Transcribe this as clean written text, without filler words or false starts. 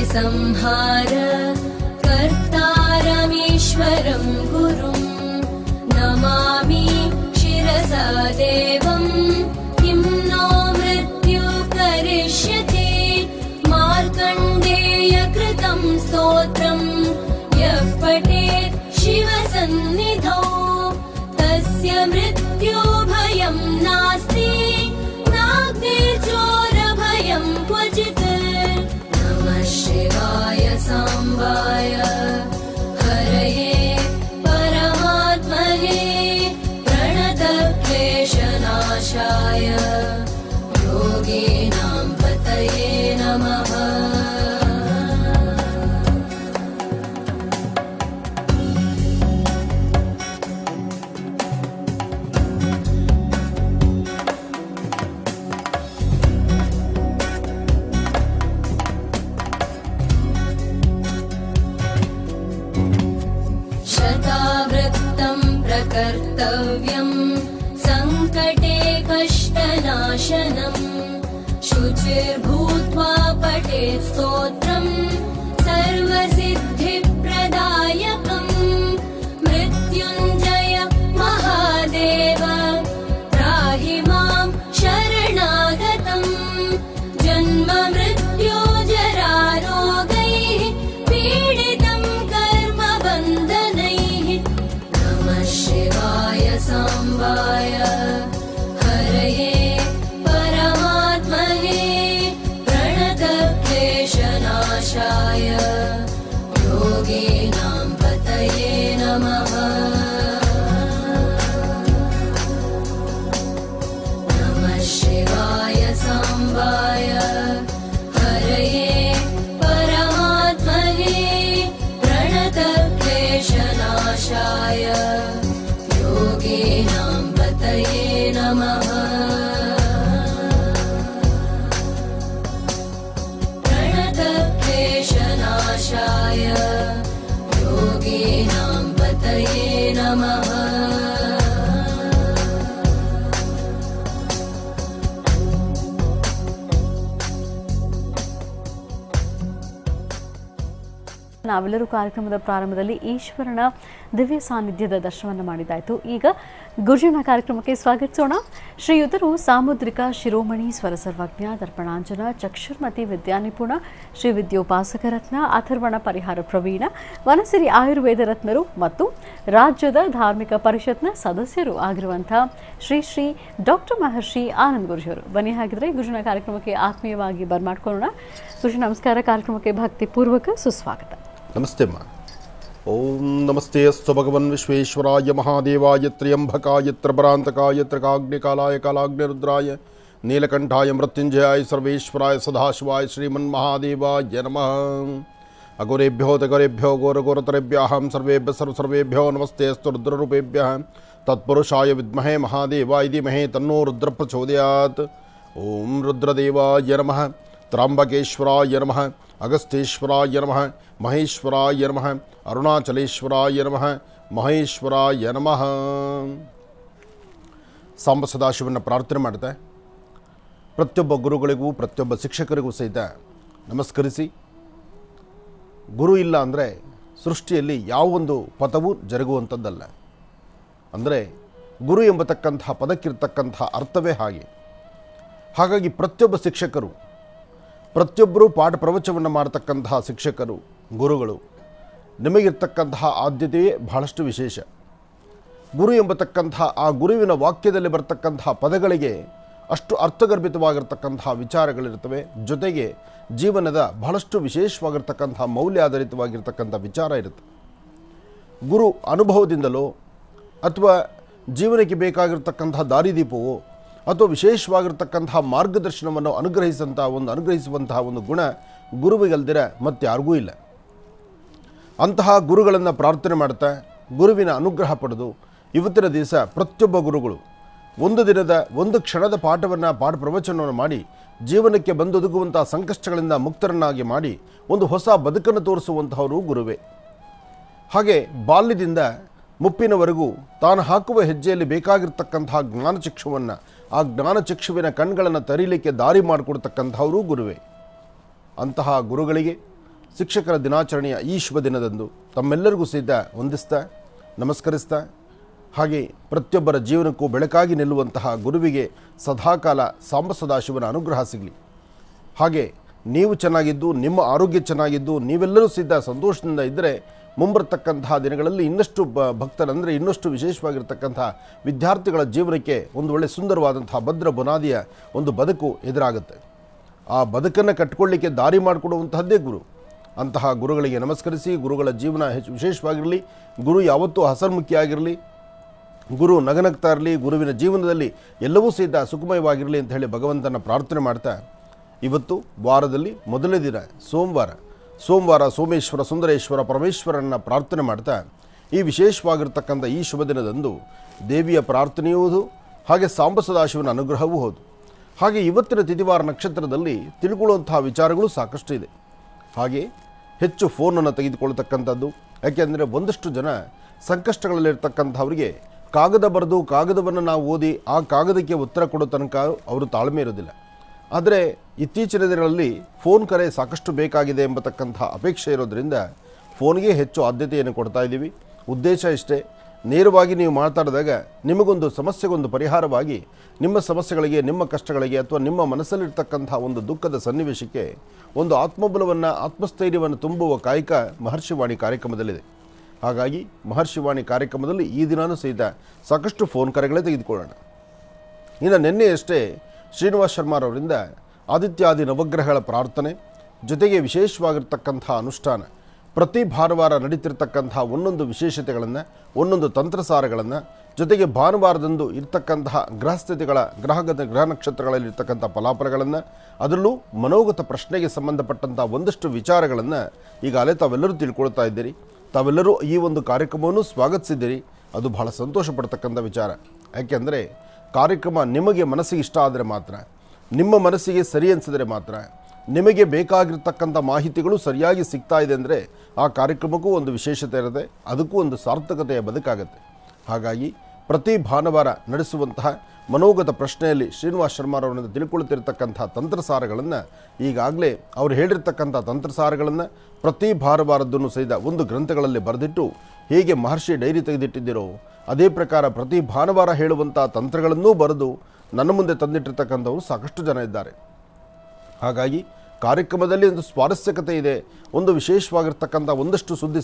संहार कर्तारमीश्वरं गुरुं नमामि शिरसा देवं किं नो मृत्यु करिष्यति मार्कण्डेयकृतं स्तोत्रं यः पठेत् शिवसन्निधौ तस्य मृत्यो भयं नास्ति नाग्निर्चोरभयं क्वचित् शिवाय सांबाय हरये परमात्मने प्रणतक्लेशनाशाय योगिनां पतये नमः। कर्तव्यं संकटे कष्टनाशनं शुचिर्भूत्वा पठेत् स्तोत्रं सर्वसिद्धिप्रदायकं मृत्युञ्जय महादेव त्राहि मां शरणागतं जन्म मृत्यो जरारोगैः पीडितं कर्मबन्धनैः नमः शिवाय सांबाय हरये परमात्मने प्रणतक्लेशनाशाय योगिनां पतये नमः। नमः शिवाय सांबाय हरये परमात्मने प्रणतक्लेशनाशाय योगिनां पतये नमः। प्रणतक्लेशनाशाय योगिनां पतये नमः। ನಾವೆಲ್ಲರೂ ಕಾರ್ಯಕ್ರಮದ ಪ್ರಾರಂಭದಲ್ಲಿ ಈಶ್ವರನ ದಿವ್ಯ ಸಾನ್ನಿಧ್ಯದ ದರ್ಶನವನ್ನು ಮಾಡಿದ್ದಾಯಿತು. ಈಗ ಗುರುಜನ ಕಾರ್ಯಕ್ರಮಕ್ಕೆ ಸ್ವಾಗತಿಸೋಣ. ಶ್ರೀಯುತರು ಸಾಮುದ್ರಿಕ ಶಿರೋಮಣಿ ಸ್ವರಸರ್ವಜ್ಞ ದರ್ಪಣಾಂಜನ ಚಕ್ಷುರ್ಮತಿ ವಿದ್ಯಾನಿಪುಣ ಶ್ರೀ ವಿದ್ಯೋಪಾಸಕ ರತ್ನ ಅಥರ್ವಣ ಪರಿಹಾರ ಪ್ರವೀಣ ವನಸಿರಿ ಆಯುರ್ವೇದ ರತ್ನರು ಮತ್ತು ರಾಜ್ಯದ ಧಾರ್ಮಿಕ ಪರಿಷತ್ನ ಸದಸ್ಯರು ಆಗಿರುವಂಥ ಶ್ರೀ ಶ್ರೀ ಡಾಕ್ಟರ್ ಮಹರ್ಷಿ ಆನಂದ್ ಗುರುಜಿಯವರು. ಬನ್ನಿ ಹಾಗಿದ್ರೆ ಗುರುಜನ ಕಾರ್ಯಕ್ರಮಕ್ಕೆ ಆತ್ಮೀಯವಾಗಿ ಬರ್ಮಾಡ್ಕೊಳ್ಳೋಣ. ಗುರುಜಿ ನಮಸ್ಕಾರ. ಕಾರ್ಯಕ್ರಮಕ್ಕೆ ಭಕ್ತಿಪೂರ್ವಕ ಸುಸ್ವಾಗತ. ನಮಸ್ತೆ ಅಮ್ಮ. ಓಂ ನಮಸ್ತೆ ಅಸ್ತು ಭಗವನ್ ವಿಶ್ವೇಶ್ವರಾಯ ಮಹಾದೇವಾಯ ತ್ರ್ಯಂಬಕಾಯ ತ್ರಪರಾಂತಕಾಯ ತ್ರಿಕಾಗ್ನಿಕಾಲಾಯ ಕಾಲಾಗ್ನಿರುದ್ರಾಯ ನೀಲಕಂಠಾಯ ಮೃತ್ಯುಂಜಯಾಯ ಸರ್ವೇಶ್ವರಾಯ ಸದಾಶಿವಾಯ ಶ್ರೀಮನ್ಮಹಾದೇವಾಯ ನಮಃ. ಅಘೋರೇಭ್ಯೋ ತಘೋರೇಭ್ಯೋ ಘೋರಘೋರತರೇಭ್ಯಃ ಸರ್ವೇಭ್ಯಃ ಸರ್ವೇಭ್ಯೋ ನಮಸ್ತೆ ಅಸ್ತು ರುದ್ರರೂಪೇಭ್ಯಃ ತತ್ಪುರುಷಾಯ ವಿದ್ಮಹೇ ಮಹಾದೇವಾಯ ಧೀಮಹಿ ತನ್ನೋ ರುದ್ರ ಪ್ರಚೋದಯಾತ್. ಓಂ ರುದ್ರದೇವಾಯ ನಮಃ. ತ್ರ್ಯಂಬಕೇಶ್ವರಾಯ ನಮಃ. ಅಗಸ್ತ್ಯೇಶ್ವರಾಯ ನಮಃ. ಮಹೇಶ್ವರಾಯ ನಮಃ. ಅರುಣಾಚಲೇಶ್ವರಾಯ ನಮಃ. ಮಹೇಶ್ವರಾಯ ನಮಃ. ಸಾಂಬ ಸದಾಶಿವನ ಪ್ರಾರ್ಥನೆ ಮಾಡ್ತಾ ಪ್ರತಿಯೊಬ್ಬ ಗುರುಗಳಿಗೂ ಪ್ರತಿಯೊಬ್ಬ ಶಿಕ್ಷಕರಿಗೂ ಸಹಿತ ನಮಸ್ಕರಿಸಿ, ಗುರು ಇಲ್ಲ ಅಂದರೆ ಸೃಷ್ಟಿಯಲ್ಲಿ ಯಾವೊಂದು ಪದವೂ ಜರುಗುವಂಥದ್ದಲ್ಲ. ಅಂದರೆ ಗುರು ಎಂಬತಕ್ಕಂಥ ಪದಕ್ಕಿರ್ತಕ್ಕಂಥ ಅರ್ಥವೇ ಹಾಗೆ. ಹಾಗಾಗಿ ಪ್ರತಿಯೊಬ್ಬ ಶಿಕ್ಷಕರು, ಪ್ರತಿಯೊಬ್ಬರೂ ಪಾಠ ಪ್ರವಚನವನ್ನು ಮಾಡತಕ್ಕಂತಹ ಶಿಕ್ಷಕರು, ಗುರುಗಳು, ನಿಮಗಿರ್ತಕ್ಕಂತಹ ಆದ್ಯತೆಯೇ ಬಹಳಷ್ಟು ವಿಶೇಷ. ಗುರು ಎಂಬತಕ್ಕಂತಹ ಆ ಗುರುವಿನ ವಾಕ್ಯದಲ್ಲಿ ಬರ್ತಕ್ಕಂತಹ ಪದಗಳಿಗೆ ಅಷ್ಟು ಅರ್ಥಗರ್ಭಿತವಾಗಿರ್ತಕ್ಕಂತಹ ವಿಚಾರಗಳಿರ್ತವೆ. ಜೊತೆಗೆ ಜೀವನದ ಬಹಳಷ್ಟು ವಿಶೇಷವಾಗಿರ್ತಕ್ಕಂತಹ ಮೌಲ್ಯಾಧಾರಿತವಾಗಿರ್ತಕ್ಕಂಥ ವಿಚಾರ ಇರುತ್ತೆ. ಗುರು ಅನುಭವದಿಂದಲೋ ಅಥವಾ ಜೀವನಕ್ಕೆ ಬೇಕಾಗಿರ್ತಕ್ಕಂತಹ ದಾರಿದೀಪವೋ ಅಥವಾ ವಿಶೇಷವಾಗಿರ್ತಕ್ಕಂತಹ ಮಾರ್ಗದರ್ಶನವನ್ನು ಅನುಗ್ರಹಿಸುವಂತಹ ಒಂದು ಗುಣ ಗುರುವಿಗಲ್ದಿರ ಮತ್ತು ಯಾರಿಗೂ ಇಲ್ಲ. ಅಂತಹ ಗುರುಗಳನ್ನು ಪ್ರಾರ್ಥನೆ ಮಾಡ್ತಾ ಗುರುವಿನ ಅನುಗ್ರಹ ಪಡೆದು ಇವತ್ತಿನ ದಿವಸ ಪ್ರತಿಯೊಬ್ಬ ಗುರುಗಳು ಒಂದು ದಿನದ ಒಂದು ಕ್ಷಣದ ಪಾಠ ಪ್ರವಚನವನ್ನು ಮಾಡಿ ಜೀವನಕ್ಕೆ ಬಂದೊದಗುವಂಥ ಸಂಕಷ್ಟಗಳಿಂದ ಮುಕ್ತರನ್ನಾಗಿ ಮಾಡಿ ಒಂದು ಹೊಸ ಬದುಕನ್ನು ತೋರಿಸುವಂತಹವರು ಗುರುವೇ. ಹಾಗೆ ಬಾಲ್ಯದಿಂದ ಮುಪ್ಪಿನವರೆಗೂ ತಾನು ಹಾಕುವ ಹೆಜ್ಜೆಯಲ್ಲಿ ಬೇಕಾಗಿರ್ತಕ್ಕಂತಹ ಜ್ಞಾನಚಕ್ಷುವನ್ನು, ಆ ಜ್ಞಾನಚಕ್ಷುವಿನ ಕಣ್ಗಳನ್ನು ತರೀಲಿಕ್ಕೆ ದಾರಿ ಮಾಡಿಕೊಡ್ತಕ್ಕಂಥವರು ಗುರುವೇ. ಅಂತಹ ಗುರುಗಳಿಗೆ ಶಿಕ್ಷಕರ ದಿನಾಚರಣೆಯ ಈ ಶುಭ ದಿನದಂದು ತಮ್ಮೆಲ್ಲರಿಗೂ ಸಹಿತ ವಂದಿಸ್ತಾ ನಮಸ್ಕರಿಸ್ತಾ, ಹಾಗೆ ಪ್ರತಿಯೊಬ್ಬರ ಜೀವನಕ್ಕೂ ಬೆಳಕಾಗಿ ನಿಲ್ಲುವಂತಹ ಗುರುವಿಗೆ ಸದಾಕಾಲ ಸಾಂಬ ಸದಾಶಿವನ ಅನುಗ್ರಹ ಸಿಗಲಿ. ಹಾಗೆ ನೀವು ಚೆನ್ನಾಗಿದ್ದು, ನಿಮ್ಮ ಆರೋಗ್ಯ ಚೆನ್ನಾಗಿದ್ದು, ನೀವೆಲ್ಲರೂ ಸಿದ್ಧ ಸಂತೋಷದಿಂದ ಇದ್ದರೆ ಮುಂಬರತಕ್ಕಂತಹ ದಿನಗಳಲ್ಲಿ ಇನ್ನಷ್ಟು ಭಕ್ತರಂದರೆ ಇನ್ನಷ್ಟು ವಿಶೇಷವಾಗಿರ್ತಕ್ಕಂಥ ವಿದ್ಯಾರ್ಥಿಗಳ ಜೀವನಕ್ಕೆ ಒಂದು ಒಳ್ಳೆಯ ಸುಂದರವಾದಂತಹ ಭದ್ರ ಬುನಾದಿಯ ಒಂದು ಬದುಕು ಎದುರಾಗುತ್ತೆ. ಆ ಬದುಕನ್ನು ಕಟ್ಟಿಕೊಳ್ಳಿಕ್ಕೆ ದಾರಿ ಮಾಡಿಕೊಡುವಂತಹದ್ದೇ ಗುರು. ಅಂತಹ ಗುರುಗಳಿಗೆ ನಮಸ್ಕರಿಸಿ, ಗುರುಗಳ ಜೀವನ ಹೆಚ್ಚು ವಿಶೇಷವಾಗಿರಲಿ, ಗುರು ಯಾವತ್ತೂ ಹಸನ್ಮುಖಿಯಾಗಿರಲಿ, ಗುರು ನಗನಗ್ತಾ ಇರಲಿ, ಗುರುವಿನ ಜೀವನದಲ್ಲಿ ಎಲ್ಲವೂ ಸಹಿತ ಸುಖಮಯವಾಗಿರಲಿ ಅಂತ ಹೇಳಿ ಭಗವಂತನ ಪ್ರಾರ್ಥನೆ ಮಾಡ್ತಾ, ಇವತ್ತು ವಾರದಲ್ಲಿ ಮೊದಲನೇ ದಿನ ಸೋಮವಾರ ಸೋಮೇಶ್ವರ ಸುಂದರೇಶ್ವರ ಪರಮೇಶ್ವರನ ಪ್ರಾರ್ಥನೆ ಮಾಡ್ತಾ ಈ ವಿಶೇಷವಾಗಿರ್ತಕ್ಕಂಥ ಈ ಶುಭ ದಿನದಂದು ದೇವಿಯ ಪ್ರಾರ್ಥನೆಯೂ ಹೌದು, ಹಾಗೆ ಸಾಂಬ ಸದಾಶಿವನ ಅನುಗ್ರಹವೂ ಹೌದು. ಹಾಗೆ ಇವತ್ತಿನ ತಿಥಿವಾರ ನಕ್ಷತ್ರದಲ್ಲಿ ತಿಳ್ಕೊಳ್ಳುವಂತಹ ವಿಚಾರಗಳು ಸಾಕಷ್ಟು ಇದೆ. ಹಾಗೆ ಹೆಚ್ಚು ಫೋನನ್ನು ತೆಗೆದುಕೊಳ್ತಕ್ಕಂಥದ್ದು, ಯಾಕೆಂದರೆ ಒಂದಷ್ಟು ಜನ ಸಂಕಷ್ಟಗಳಲ್ಲಿರ್ತಕ್ಕಂಥವ್ರಿಗೆ ಕಾಗದ ಬರೆದು ಕಾಗದವನ್ನು ನಾವು ಓದಿ ಆ ಕಾಗದಕ್ಕೆ ಉತ್ತರ ಕೊಡೋ ತನಕ ಅವರು ತಾಳ್ಮೆ ಇರೋದಿಲ್ಲ. ಆದರೆ ಇತ್ತೀಚಿನ ದಿನಗಳಲ್ಲಿ ಫೋನ್ ಕರೆ ಸಾಕಷ್ಟು ಬೇಕಾಗಿದೆ ಎಂಬತಕ್ಕಂಥ ಅಪೇಕ್ಷೆ ಇರೋದರಿಂದ ಫೋನ್ಗೆ ಹೆಚ್ಚು ಆದ್ಯತೆಯನ್ನು ಕೊಡ್ತಾ ಇದ್ದೀವಿ. ಉದ್ದೇಶ ಇಷ್ಟೇ, ನೇರವಾಗಿ ನೀವು ಮಾತಾಡಿದಾಗ ನಿಮಗೊಂದು ಸಮಸ್ಯೆಗೊಂದು ಪರಿಹಾರವಾಗಿ ನಿಮ್ಮ ಸಮಸ್ಯೆಗಳಿಗೆ, ನಿಮ್ಮ ಕಷ್ಟಗಳಿಗೆ ಅಥವಾ ನಿಮ್ಮ ಮನಸ್ಸಲ್ಲಿರ್ತಕ್ಕಂಥ ಒಂದು ದುಃಖದ ಸನ್ನಿವೇಶಕ್ಕೆ ಒಂದು ಆತ್ಮಬಲವನ್ನು, ಆತ್ಮಸ್ಥೈರ್ಯವನ್ನು ತುಂಬುವ ಕಾಯಕ ಮಹರ್ಷಿವಾಣಿ ಕಾರ್ಯಕ್ರಮದಲ್ಲಿದೆ. ಹಾಗಾಗಿ ಮಹರ್ಷಿವಾಣಿ ಕಾರ್ಯಕ್ರಮದಲ್ಲಿ ಈ ದಿನಾನೂ ಸಹಿತ ಸಾಕಷ್ಟು ಫೋನ್ ಕರೆಗಳೇ ತೆಗೆದುಕೊಳ್ಳೋಣ. ಇನ್ನು ನಿನ್ನೆಯಷ್ಟೇ ಶ್ರೀನಿವಾಸ್ ಶರ್ಮಾರವರಿಂದ ಆದಿತ್ಯಾದಿ ನವಗ್ರಹಗಳ ಪ್ರಾರ್ಥನೆ ಜೊತೆಗೆ ವಿಶೇಷವಾಗಿರ್ತಕ್ಕಂಥ ಅನುಷ್ಠಾನ, ಪ್ರತಿ ಭಾನುವಾರ ನಡೀತಿರ್ತಕ್ಕಂಥ ಒಂದೊಂದು ವಿಶೇಷತೆಗಳನ್ನು, ಒಂದೊಂದು ತಂತ್ರಸಾರಗಳನ್ನು, ಜೊತೆಗೆ ಭಾನುವಾರದಂದು ಇರ್ತಕ್ಕಂತಹ ಗ್ರಹಸ್ಥಿತಿಗಳ ಗ್ರಹ ನಕ್ಷತ್ರಗಳಲ್ಲಿರ್ತಕ್ಕಂಥ ಫಲಾಫಲಗಳನ್ನು, ಅದರಲ್ಲೂ ಮನೋಗತ ಪ್ರಶ್ನೆಗೆ ಸಂಬಂಧಪಟ್ಟಂಥ ಒಂದಷ್ಟು ವಿಚಾರಗಳನ್ನು ಈಗಾಗಲೇ ತಾವೆಲ್ಲರೂ ತಿಳ್ಕೊಳ್ತಾ ಇದ್ದೀರಿ. ತಾವೆಲ್ಲರೂ ಈ ಒಂದು ಕಾರ್ಯಕ್ರಮವನ್ನು ಸ್ವಾಗತಿಸಿದ್ದೀರಿ. ಅದು ಬಹಳ ಸಂತೋಷ ಪಡ್ತಕ್ಕಂಥ ವಿಚಾರ. ಯಾಕೆಂದರೆ ಕಾರ್ಯಕ್ರಮ ನಿಮಗೆ ಮನಸ್ಸಿಗೆ ಇಷ್ಟ ಆದರೆ ಮಾತ್ರ, ನಿಮ್ಮ ಮನಸ್ಸಿಗೆ ಸರಿ ಅನಿಸಿದರೆ ಮಾತ್ರ, ನಿಮಗೆ ಬೇಕಾಗಿರ್ತಕ್ಕಂಥ ಮಾಹಿತಿಗಳು ಸರಿಯಾಗಿ ಸಿಗ್ತಾ ಇದೆ ಅಂದರೆ ಆ ಕಾರ್ಯಕ್ರಮಕ್ಕೂ ಒಂದು ವಿಶೇಷತೆ ಇರುತ್ತೆ, ಅದಕ್ಕೂ ಒಂದು ಸಾರ್ಥಕತೆಯ ಬದುಕಾಗುತ್ತೆ. ಹಾಗಾಗಿ ಪ್ರತಿ ಭಾನುವಾರ ನಡೆಸುವಂತಹ ಮನೋಗತ ಪ್ರಶ್ನೆಯಲ್ಲಿ ಶ್ರೀನಿವಾಸ್ ಶರ್ಮಾರವರಿಂದ ತಿಳ್ಕೊಳ್ತಿರ್ತಕ್ಕಂಥ ತಂತ್ರಸಾರಗಳನ್ನು, ಈಗಾಗಲೇ ಅವರು ಹೇಳಿರ್ತಕ್ಕಂಥ ತಂತ್ರಸಾರಗಳನ್ನು ಪ್ರತಿ ಭಾನುವಾರದ್ದನ್ನು ಸಹಿತ ಒಂದು ಗ್ರಂಥಗಳಲ್ಲಿ ಬರೆದಿಟ್ಟು ಹೇಗೆ ಮಹರ್ಷಿ ಡೈರಿ ತೆಗೆದಿಟ್ಟಿದ್ದೀರೋ ಅದೇ ಪ್ರಕಾರ ಪ್ರತಿ ಭಾನುವಾರ ಹೇಳುವಂಥ ತಂತ್ರಗಳನ್ನೂ ಬರೆದು ನನ್ನ ಮುಂದೆ ತಂದಿಟ್ಟಿರ್ತಕ್ಕಂಥವರು ಸಾಕಷ್ಟು ಜನ ಇದ್ದಾರೆ. ಹಾಗಾಗಿ ಕಾರ್ಯಕ್ರಮದಲ್ಲಿ ಒಂದು ಸ್ವಾರಸ್ಯಕತೆ ಇದೆ, ಒಂದು ವಿಶೇಷವಾಗಿರ್ತಕ್ಕಂಥ ಒಂದಷ್ಟು ಸುದ್ದಿ